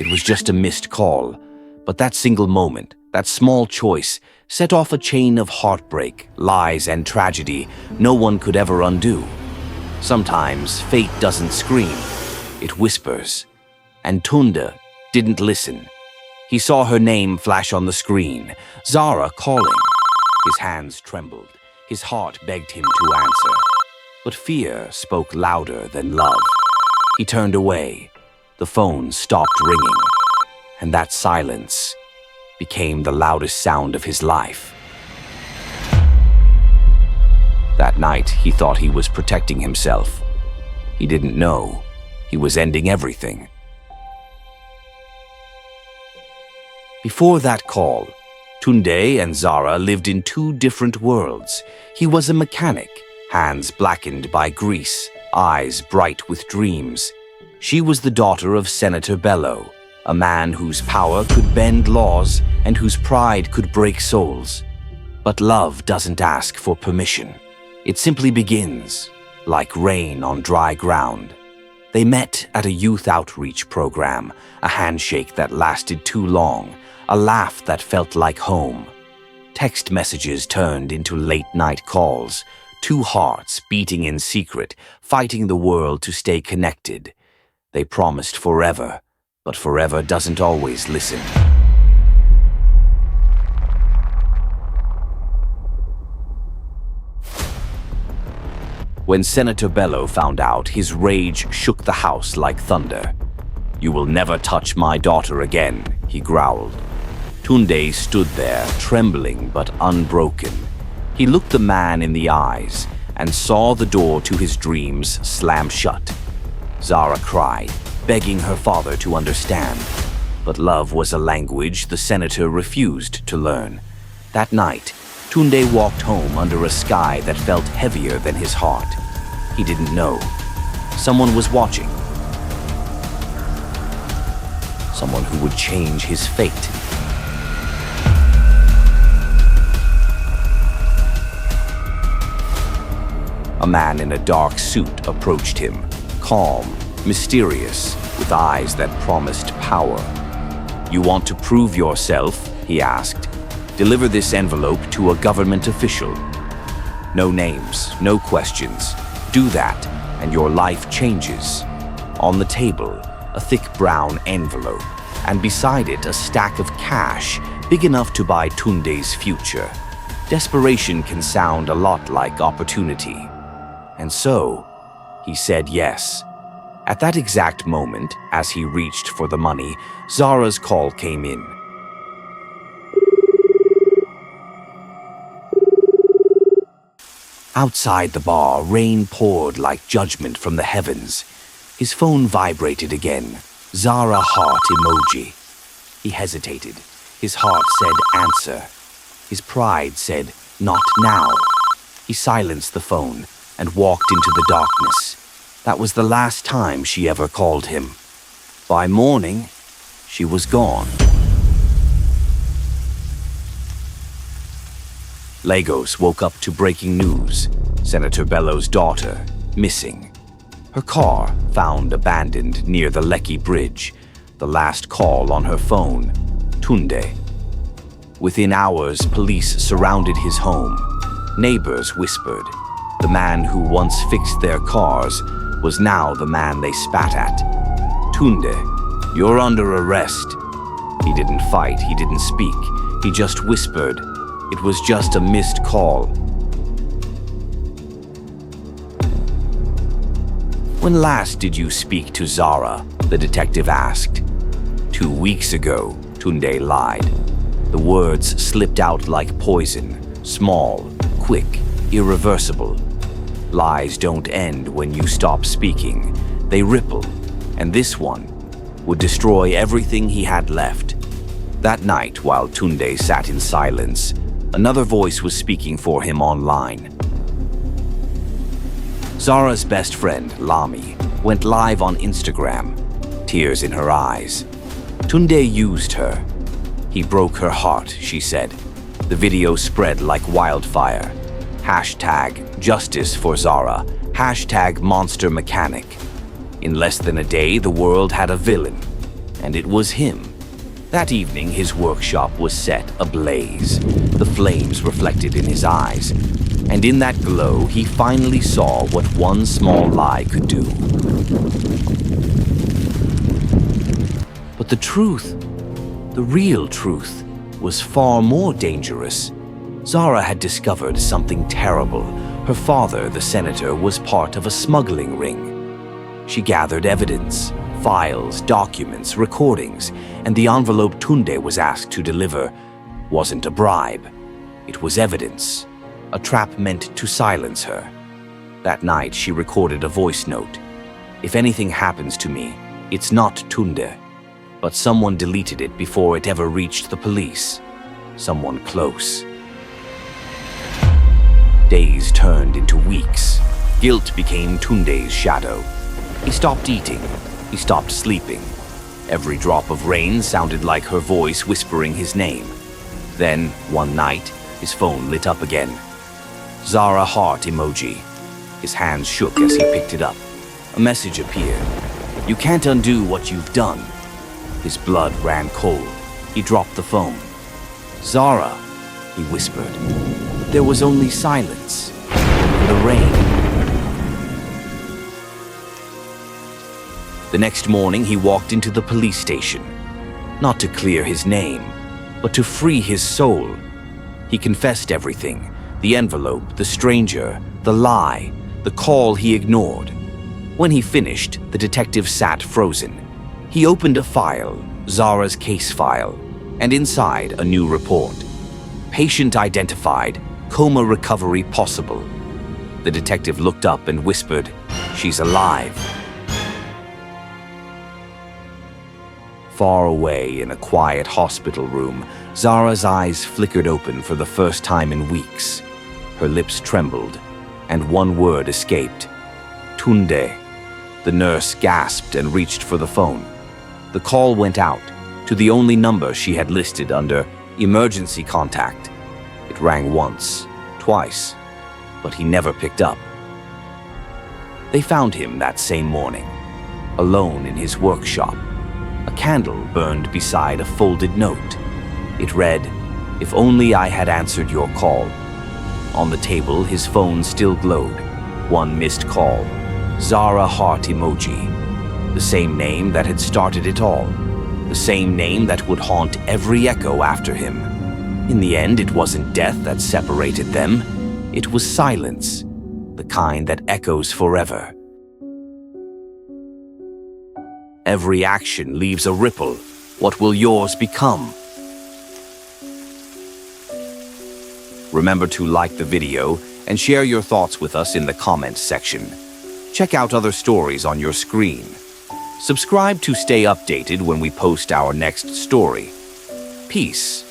It was just a missed call, but that single moment, that small choice, set off a chain of heartbreak, lies, and tragedy no one could ever undo. Sometimes fate doesn't scream, it whispers. And Tunde didn't listen. He saw her name flash on the screen, Zara calling. His hands trembled, his heart begged him to answer. But fear spoke louder than love. He turned away. The phone stopped ringing, and that silence became the loudest sound of his life. That night, he thought he was protecting himself. He didn't know he was ending everything. Before that call, Tunde and Zara lived in two different worlds. He was a mechanic, hands blackened by grease, eyes bright with dreams. She was the daughter of Senator Bello, a man whose power could bend laws and whose pride could break souls. But love doesn't ask for permission. It simply begins, like rain on dry ground. They met at a youth outreach program, a handshake that lasted too long, a laugh that felt like home. Text messages turned into late-night calls, two hearts beating in secret, fighting the world to stay connected. They promised forever, but forever doesn't always listen. When Senator Bello found out, his rage shook the house like thunder. "You will never touch my daughter again," he growled. Tunde stood there, trembling but unbroken. He looked the man in the eyes and saw the door to his dreams slam shut. Zara cried, begging her father to understand. But love was a language the senator refused to learn. That night, Tunde walked home under a sky that felt heavier than his heart. He didn't know. Someone was watching. Someone who would change his fate. A man in a dark suit approached him, calm, mysterious, with eyes that promised power. "You want to prove yourself?" he asked. "Deliver this envelope to a government official. No names, no questions. Do that, and your life changes." On the table, a thick brown envelope, and beside it a stack of cash big enough to buy Tunde's future. Desperation can sound a lot like opportunity. And so, he said yes. At that exact moment, as he reached for the money, Zara's call came in. Outside the bar, rain poured like judgment from the heavens. His phone vibrated again. Zara heart emoji. He hesitated. His heart said answer. His pride said not now. He silenced the phone and walked into the darkness. That was the last time she ever called him. By morning, she was gone. Lagos woke up to breaking news. Senator Bello's daughter, missing. Her car found abandoned near the Lekki Bridge. The last call on her phone, Tunde. Within hours, police surrounded his home. Neighbors whispered. The man who once fixed their cars was now the man they spat at. "Tunde, you're under arrest." He didn't fight, he didn't speak. He just whispered. It was just a missed call. "When last did you speak to Zara?" the detective asked. 2 weeks ago, Tunde lied. The words slipped out like poison, small, quick, irreversible. Lies don't end when you stop speaking. They ripple, and this one would destroy everything he had left. That night, while Tunde sat in silence, another voice was speaking for him online. Zara's best friend, Lami, went live on Instagram, tears in her eyes. Tunde used her. He broke her heart, she said. The video spread like wildfire. #Justice for Zara. #Monster Mechanic. In less than a day, the world had a villain. And it was him. That evening, his workshop was set ablaze. The flames reflected in his eyes. And in that glow, he finally saw what one small lie could do. But the truth, the real truth, was far more dangerous. Zara had discovered something terrible. Her father, the senator, was part of a smuggling ring. She gathered evidence, files, documents, recordings, and the envelope Tunde was asked to deliver wasn't a bribe. It was evidence, a trap meant to silence her. That night, she recorded a voice note. "If anything happens to me, it's not Tunde." But someone deleted it before it ever reached the police. Someone close. Days turned into weeks. Guilt became Tunde's shadow. He stopped eating. He stopped sleeping. Every drop of rain sounded like her voice whispering his name. Then, one night, his phone lit up again. Zara heart emoji. His hands shook as he picked it up. A message appeared. "You can't undo what you've done." His blood ran cold. He dropped the phone. "Zara," he whispered. There was only silence and the rain. The next morning, he walked into the police station, not to clear his name, but to free his soul. He confessed everything: the envelope, the stranger, the lie, the call he ignored. When he finished, the detective sat frozen. He opened a file, Zara's case file, and inside a new report. Patient identified, coma recovery possible. The detective looked up and whispered, "She's alive." Far away in a quiet hospital room, Zara's eyes flickered open for the first time in weeks. Her lips trembled, and one word escaped: "Tunde." The nurse gasped and reached for the phone. The call went out to the only number she had listed under emergency contact. It rang once, twice, but he never picked up. They found him that same morning, alone in his workshop. A candle burned beside a folded note. It read, "If only I had answered your call." On the table, his phone still glowed. One missed call. Zara heart emoji. The same name that had started it all. The same name that would haunt every echo after him. In the end, it wasn't death that separated them. It was silence, the kind that echoes forever. Every action leaves a ripple. What will yours become? Remember to like the video and share your thoughts with us in the comments section. Check out other stories on your screen. Subscribe to stay updated when we post our next story. Peace.